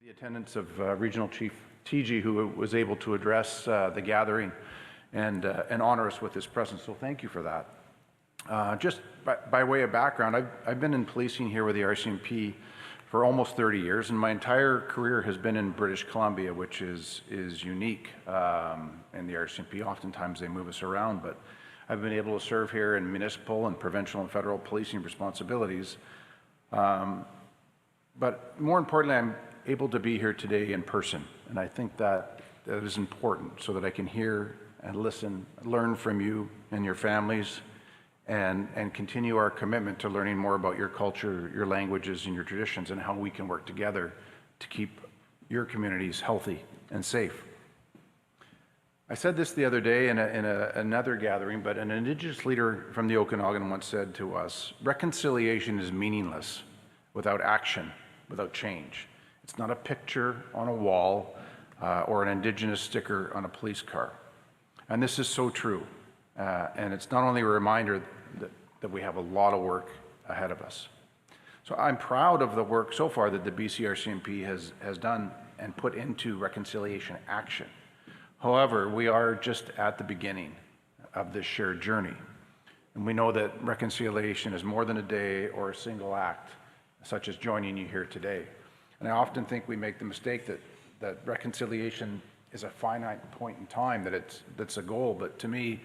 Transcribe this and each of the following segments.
The attendance of Regional Chief TG, who was able to address the gathering and honor us with his presence. So thank you for that. Just by way of background, I've been in policing here with the RCMP for almost 30 years, and my entire career has been in British Columbia, which is unique in the RCMP. Oftentimes they move us around, but I've been able to serve here in municipal and provincial and federal policing responsibilities. But more importantly, I'm able to be here today in person, and I think that is important so that I can hear and listen, learn from you and your families, and continue our commitment to learning more about your culture, your languages, and your traditions, and how we can work together to keep your communities healthy and safe. I said this the other day in another gathering, but an Indigenous leader from the Okanagan once said to us, "Reconciliation is meaningless without action, without change. It's not a picture on a wall or an Indigenous sticker on a police car." And this is so true. And it's not only a reminder that we have a lot of work ahead of us. So I'm proud of the work so far that the BCRCMP has done and put into reconciliation action. However, we are just at the beginning of this shared journey. And we know that reconciliation is more than a day or a single act, such as joining you here today. And I often think we make the mistake that reconciliation is a finite point in time, that's a goal. But to me,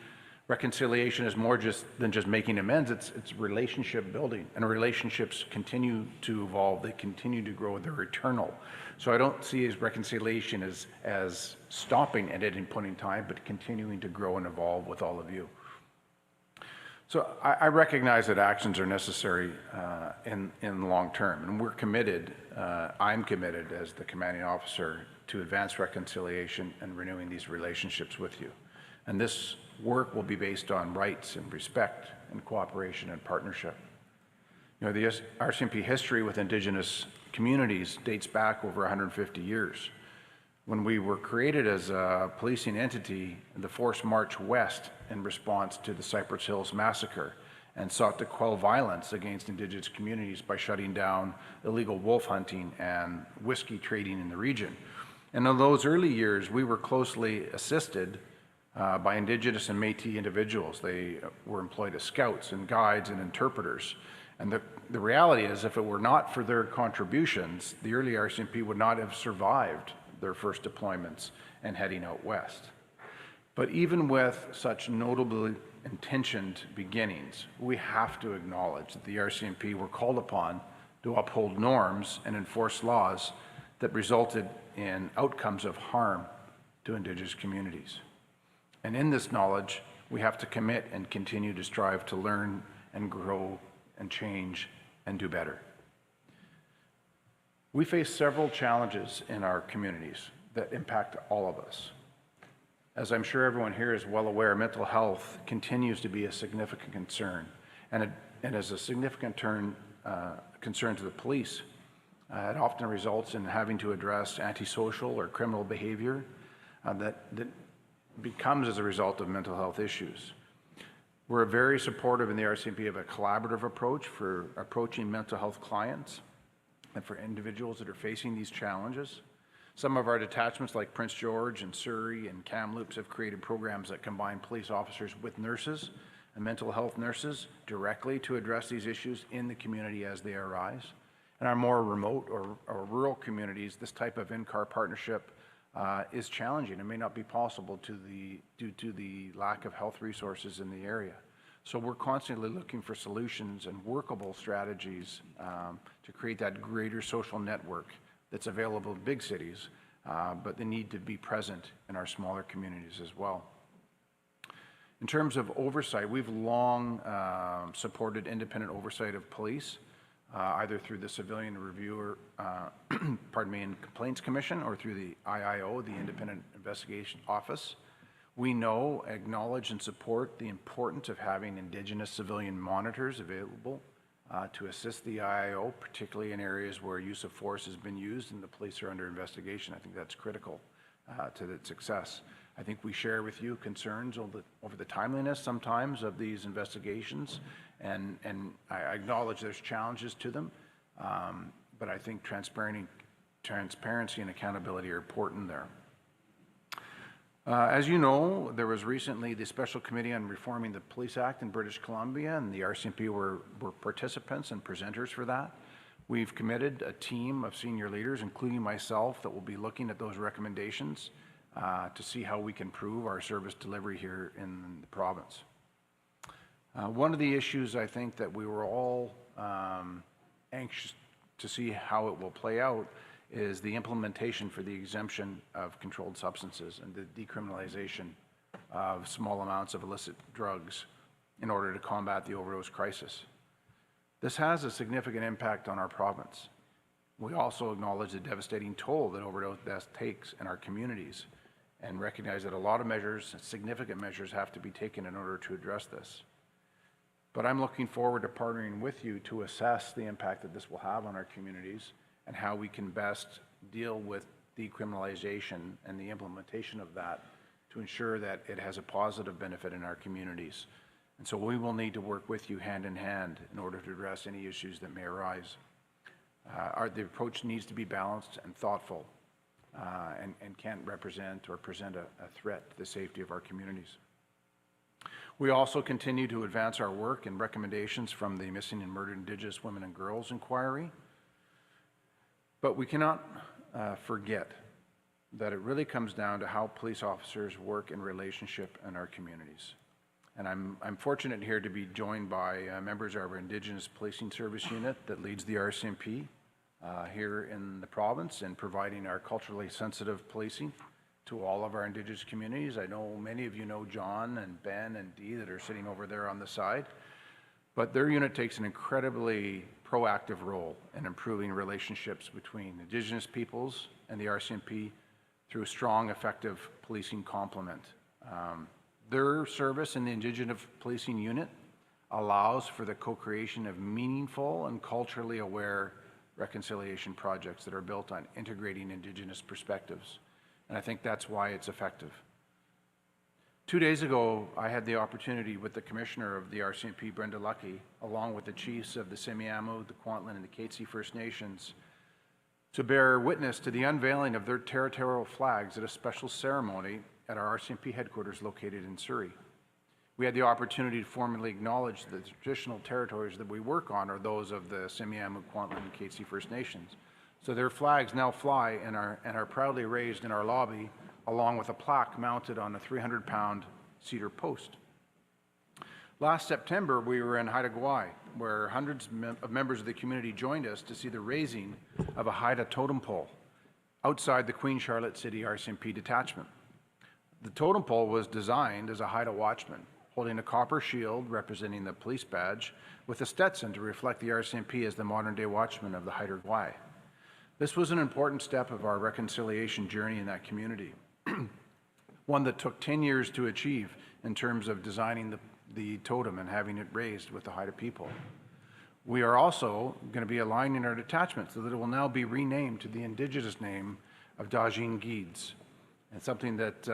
reconciliation is more than just making amends. It's relationship building, and relationships continue to evolve. They continue to grow. They're eternal. So I don't see reconciliation as stopping at any point in time, but continuing to grow and evolve with all of you. So I recognize that actions are necessary in the long term, and we're committed, I'm committed as the commanding officer to advance reconciliation and renewing these relationships with you. And this work will be based on rights and respect and cooperation and partnership. You know, the RCMP history with Indigenous communities dates back over 150 years. When we were created as a policing entity, the force marched west in response to the Cypress Hills massacre and sought to quell violence against Indigenous communities by shutting down illegal wolf hunting and whiskey trading in the region. And in those early years, we were closely assisted by Indigenous and Métis individuals. They were employed as scouts and guides and interpreters. And the reality is, if it were not for their contributions, the early RCMP would not have survived their first deployments and heading out west. But even with such notably intentioned beginnings, we have to acknowledge that the RCMP were called upon to uphold norms and enforce laws that resulted in outcomes of harm to Indigenous communities. And in this knowledge, we have to commit and continue to strive to learn and grow and change and do better. We face several challenges in our communities that impact all of us. As I'm sure everyone here is well aware, mental health continues to be a significant concern, and as a significant concern to the police. It often results in having to address antisocial or criminal behavior that becomes as a result of mental health issues. We're very supportive in the RCMP of a collaborative approach for approaching mental health clients and for individuals that are facing these challenges. Some of our detachments like Prince George and Surrey and Kamloops have created programs that combine police officers with nurses and mental health nurses directly to address these issues in the community as they arise. In our more remote or rural communities, this type of in-car partnership is challenging and may not be possible due to the lack of health resources in the area. So we're constantly looking for solutions and workable strategies to create that greater social network that's available in big cities, but they need to be present in our smaller communities as well. In terms of oversight, we've long supported independent oversight of police, either through the Civilian Reviewer, and Complaints Commission, or through the IIO, the Independent Investigation Office. We know, acknowledge, and support the importance of having Indigenous civilian monitors available to assist the IIO, particularly in areas where use of force has been used and the police are under investigation. I think that's critical to its success. I think we share with you concerns over the timeliness sometimes of these investigations, and I acknowledge there's challenges to them, but I think transparency transparency and accountability are important there. As you know, there was recently the Special Committee on Reforming the Police Act in British Columbia, and the RCMP were participants and presenters for that. We've committed a team of senior leaders, including myself, that will be looking at those recommendations to see how we can improve our service delivery here in the province. One of the issues I think that we were all anxious to see how it will play out is the implementation for the exemption of controlled substances and the decriminalization of small amounts of illicit drugs in order to combat the overdose crisis. This has a significant impact on our province. We also acknowledge the devastating toll that overdose death takes in our communities and recognize that a lot of measures, significant measures, have to be taken in order to address this. But I'm looking forward to partnering with you to assess the impact that this will have on our communities and how we can best deal with decriminalization and the implementation of that to ensure that it has a positive benefit in our communities. And so we will need to work with you hand in hand in order to address any issues that may arise. The approach needs to be balanced and thoughtful and can't represent or present a threat to the safety of our communities. We also continue to advance our work and recommendations from the Missing and Murdered Indigenous Women and Girls Inquiry. But we cannot forget that it really comes down to how police officers work in relationship in our communities. And I'm fortunate here to be joined by members of our Indigenous Policing Service Unit that leads the RCMP here in the province in providing our culturally sensitive policing to all of our Indigenous communities. I know many of you know John and Ben and Dee that are sitting over there on the side, but their unit takes an incredibly proactive role in improving relationships between Indigenous peoples and the RCMP through a strong, effective policing complement. Their service in the Indigenous Policing Unit allows for the co-creation of meaningful and culturally aware reconciliation projects that are built on integrating Indigenous perspectives. And I think that's why it's effective. 2 days ago, I had the opportunity with the Commissioner of the RCMP, Brenda Lucky, along with the chiefs of the Semiahmoo, the Kwantlen, and the Katzie First Nations, to bear witness to the unveiling of their territorial flags at a special ceremony at our RCMP headquarters located in Surrey. We had the opportunity to formally acknowledge that the traditional territories that we work on are those of the Semiahmoo, Kwantlen, and Katzie First Nations. So their flags now fly and are proudly raised in our lobby, along with a plaque mounted on a 300-pound cedar post. Last September, we were in Haida Gwaii, where hundreds of members of the community joined us to see the raising of a Haida totem pole outside the Queen Charlotte City RCMP detachment. The totem pole was designed as a Haida watchman, holding a copper shield representing the police badge with a Stetson to reflect the RCMP as the modern-day watchman of the Haida Gwaii. This was an important step of our reconciliation journey in that community, one that took 10 years to achieve in terms of designing the totem and having it raised with the Haida people. We are also going to be aligning our detachment so that it will now be renamed to the Indigenous name of Dajin Gieds. It's something that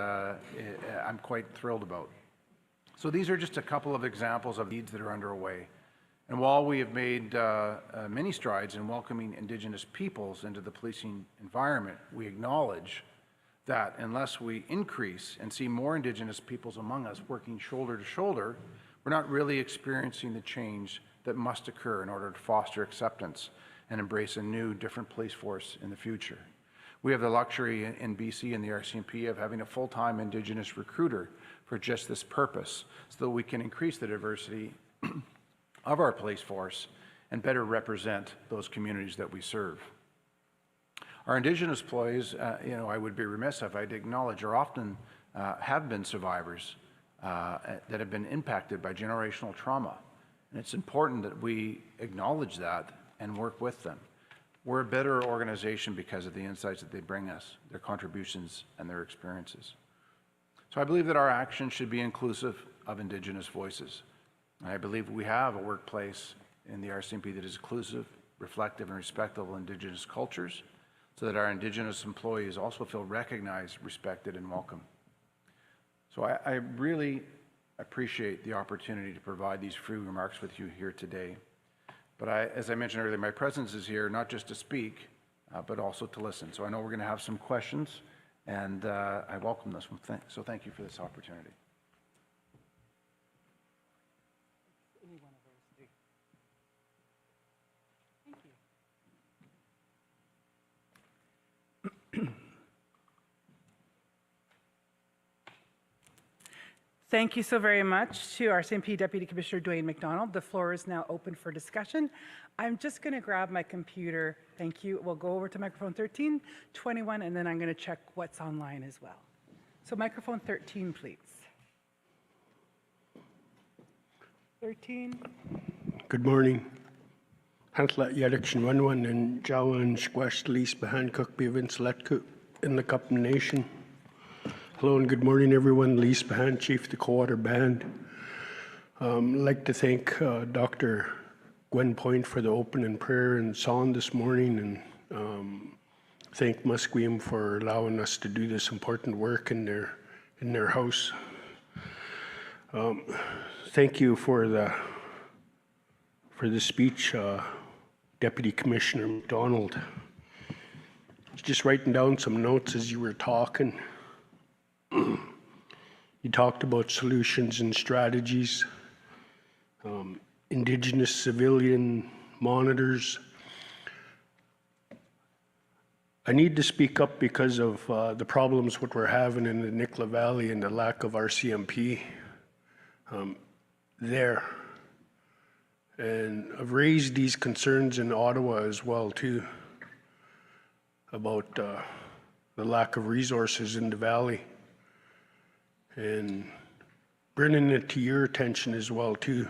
I'm quite thrilled about. So these are just a couple of examples of deeds that are underway. And while we have made many strides in welcoming Indigenous peoples into the policing environment, we acknowledge that unless we increase and see more Indigenous peoples among us working shoulder to shoulder, we're not really experiencing the change that must occur in order to foster acceptance and embrace a new, different police force in the future. We have the luxury in BC and the RCMP of having a full-time Indigenous recruiter for just this purpose, so that we can increase the diversity of our police force and better represent those communities that we serve. Our Indigenous employees, I would be remiss if I'd acknowledge, are often have been survivors that have been impacted by generational trauma. And it's important that we acknowledge that and work with them. We're a better organization because of the insights that they bring us, their contributions, and their experiences. So I believe that our actions should be inclusive of Indigenous voices. And I believe we have a workplace in the RCMP that is inclusive, reflective, and respectful of Indigenous cultures, so that our Indigenous employees also feel recognized, respected, and welcome. So I really appreciate the opportunity to provide these few remarks with you here today. But as I mentioned earlier, my presence is here not just to speak, but also to listen. So I know we're going to have some questions, and I welcome this one. So thank you for this opportunity. Any one of those three. Thank you. Thank you so very much to our RCMP Deputy Commissioner Dwayne McDonald. The floor is now open for discussion. I'm just going to grab my computer. Thank you. We'll go over to microphone 13, 21, and then I'm going to check what's online as well. So microphone 13, please. 13. Good morning. Hantla Yadaktion Wanwan and Jawan Squash Lease behind Cook Bivins Letku in the Cup Nation. Hello and good morning, everyone. Lease behind Chief the Co-Water Band. I'd like to thank Dr. Gwen Point for the opening prayer and song this morning, and thank Musqueam for allowing us to do this important work in their house. Thank you for the speech, Deputy Commissioner McDonald. Just writing down some notes as you were talking. You talked about solutions and strategies, Indigenous civilian monitors. I need to speak up because of the problems what we're having in the Nicola Valley and the lack of RCMP there. And I've raised these concerns in Ottawa as well too, about the lack of resources in the valley. And bringing it to your attention as well too.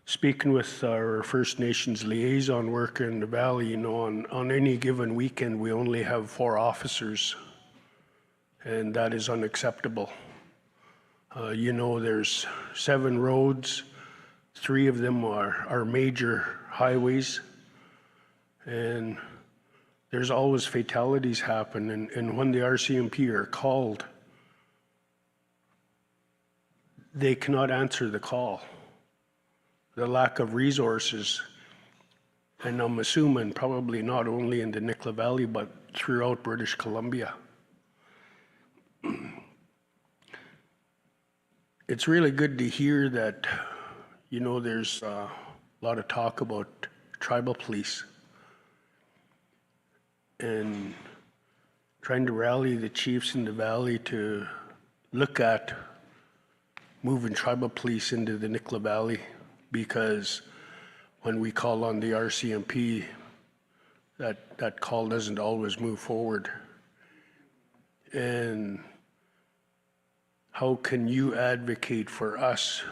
Speaking with our First Nations liaison worker in the valley, you know, on any given weekend we only have 4 officers, and that is unacceptable. You know, there's 7 roads, 3 of them are major highways, and there's always fatalities happen, and when the RCMP are called, they cannot answer the call. The lack of resources, and I'm assuming probably not only in the Nicola Valley, but throughout British Columbia. It's really good to hear that, you know, there's a lot of talk about tribal police and trying to rally the chiefs in the valley to look at moving tribal police into the Nicola Valley, because when we call on the RCMP, that call doesn't always move forward. And how can you advocate for us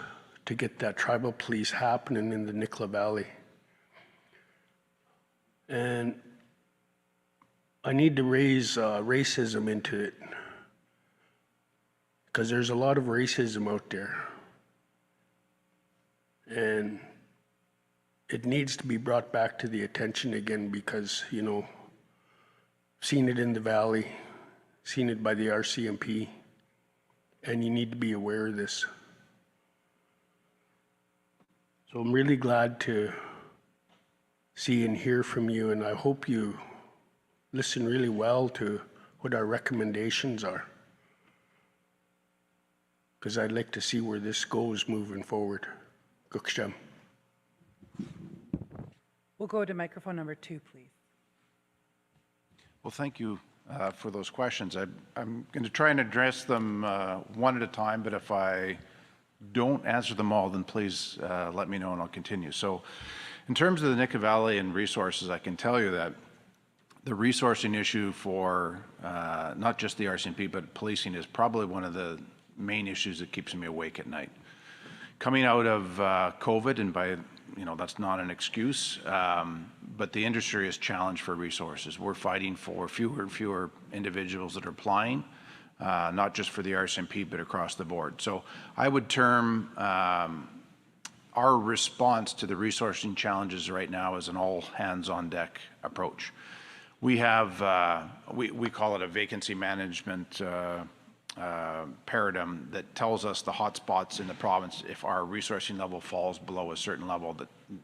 to get that tribal police happening in the Nicola Valley? And I need to raise racism into it, because there's a lot of racism out there. And it needs to be brought back to the attention again, because, you know, seen it in the valley, seen it by the RCMP, and you need to be aware of this. So I'm really glad to see and hear from you, and I hope you listen really well to what our recommendations are, because I'd like to see where this goes moving forward. Guksham. We'll go to microphone number 2, please. Well, thank you for those questions. I'm going to try and address them one at a time, but if I don't answer them all, then please let me know and I'll continue. So in terms of the Nicola Valley and resources, I can tell you that the resourcing issue for not just the RCMP, but policing is probably one of the main issues that keeps me awake at night. Coming out of COVID, and by, you know, that's not an excuse, but the industry is challenged for resources. We're fighting for fewer and fewer individuals that are applying, not just for the RCMP, but across the board. So I would term our response to the resourcing challenges right now as an all hands on deck approach. We have, we call it a vacancy management paradigm that tells us the hot spots in the province if our resourcing level falls below a certain level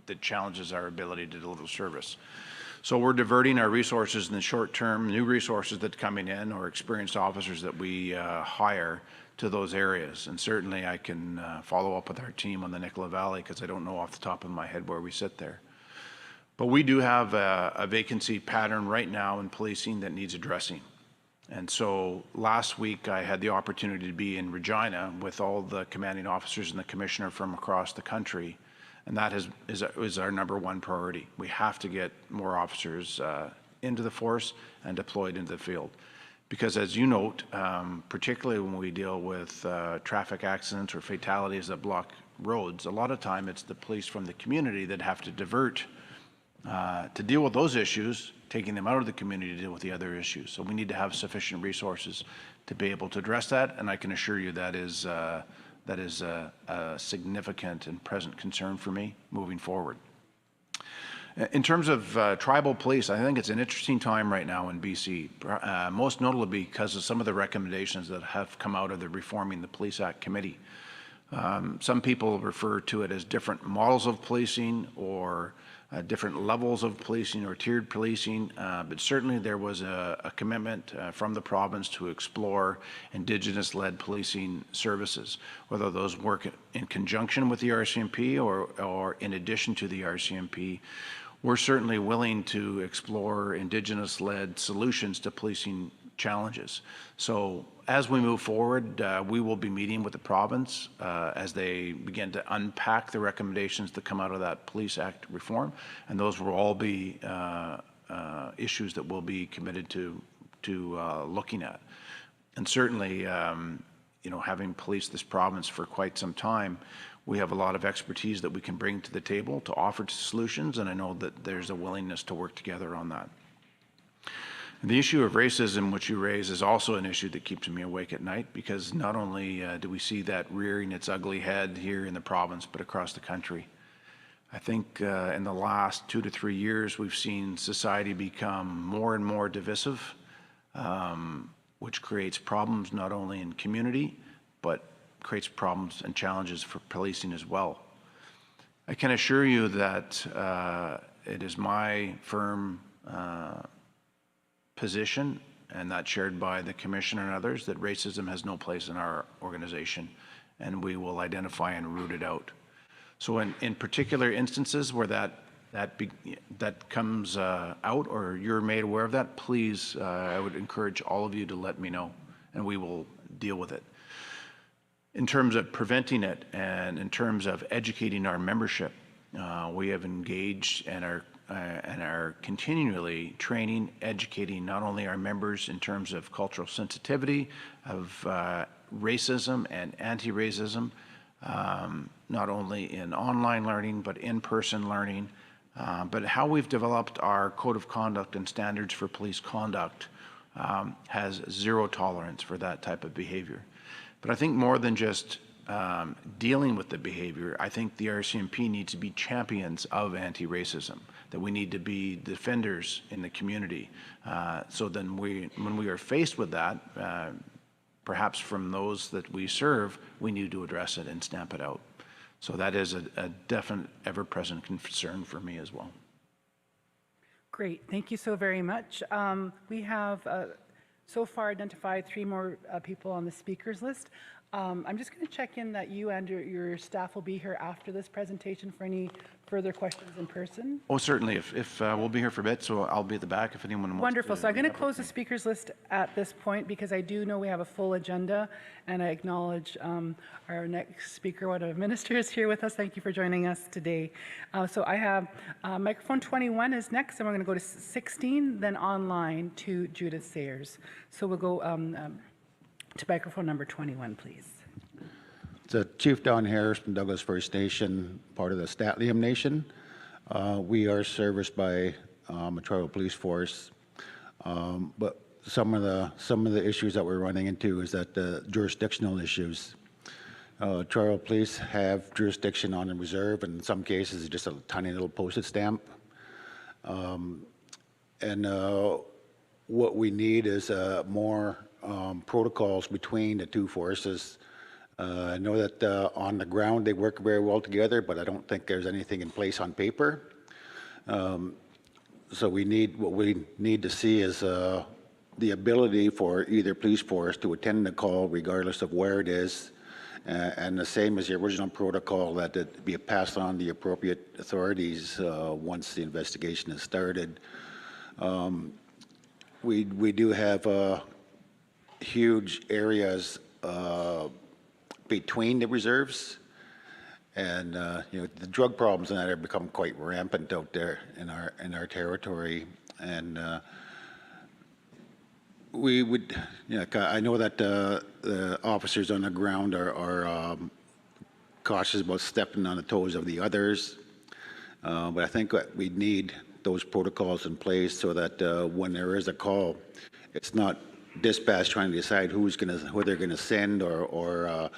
that challenges our ability to deliver service. So we're diverting our resources in the short term, new resources that are coming in or experienced officers that we hire to those areas. And certainly I can follow up with our team on the Nicola Valley because I don't know off the top of my head where we sit there. But we do have a vacancy pattern right now in policing that needs addressing. And so last week I had the opportunity to be in Regina with all the commanding officers and the commissioner from across the country. And that is our number one priority. We have to get more officers into the force and deployed into the field. Because as you note, particularly when we deal with traffic accidents or fatalities that block roads, a lot of time it's the police from the community that have to divert to deal with those issues, taking them out of the community to deal with the other issues. So we need to have sufficient resources to be able to address that, and I can assure you that is a significant and present concern for me moving forward. In terms of tribal police, I think it's an interesting time right now in BC, most notably because of some of the recommendations that have come out of the Reforming the Police Act Committee. Some people refer to it as different models of policing or different levels of policing or tiered policing, but certainly there was a commitment from the province to explore Indigenous-led policing services, whether those work in conjunction with the RCMP or in addition to the RCMP. We're certainly willing to explore Indigenous-led solutions to policing challenges. So as we move forward, we will be meeting with the province as they begin to unpack the recommendations that come out of that Police Act reform, and those will all be issues that we'll be committed to looking at. And certainly, having policed this province for quite some time, we have a lot of expertise that we can bring to the table to offer solutions, and I know that there's a willingness to work together on that. The issue of racism, which you raise, is also an issue that keeps me awake at night, because not only do we see that rearing its ugly head here in the province, but across the country. I think in the last 2 to 3 years, we've seen society become more and more divisive, which creates problems not only in community, but creates problems and challenges for policing as well. I can assure you that it is my firm position, and that's shared by the Commissioner and others, that racism has no place in our organization, and we will identify and root it out. So in particular instances where that comes out or you're made aware of that, please, I would encourage all of you to let me know, and we will deal with it. In terms of preventing it and in terms of educating our membership, we have engaged and are continually training, educating not only our members in terms of cultural sensitivity, of racism and anti-racism, not only in online learning, but in-person learning, but how we've developed our code of conduct and standards for police conduct has zero tolerance for that type of behavior. But I think more than just dealing with the behavior, I think the RCMP needs to be champions of anti-racism, that we need to be defenders in the community. So then when we are faced with that, perhaps from those that we serve, we need to address it and stamp it out. So that is a definite, ever-present concern for me as well. Great, thank you so very much. We have so far identified 3 more people on the speakers list. I'm just going to check in that you and your staff will be here after this presentation for any further questions in person. Oh, certainly. If we'll be here for a bit, so I'll be at the back if anyone wants. Wonderful. So I'm going to close the speakers list at this point because I do know we have a full agenda, and I acknowledge our next speaker, one of the ministers here with us. Thank you for joining us today. So I have microphone 21 is next, and we're going to go to 16, then online to Judith Sayers. So we'll go to microphone number 21, please. It's Chief Don Harris from Douglas First Nation, part of the Statliam Nation. We are serviced by a tribal police force, but some of the issues that we're running into is that the jurisdictional issues. Tribal police have jurisdiction on the reserve, and in some cases, it's just a tiny little postage stamp. And what we need is more protocols between the two forces. I know that on the ground they work very well together, but I don't think there's anything in place on paper. So what we need to see is the ability for either police force to attend the call regardless of where it is, and the same as the original protocol, that it be passed on the appropriate authorities once the investigation is started. We do have huge areas between the reserves, and the drug problems in that have become quite rampant out there in our territory, and we would, I know that the officers on the ground are cautious about stepping on the toes of the others, but I think that we need those protocols in place so that when there is a call, it's not dispatch trying to decide who they're going to send, or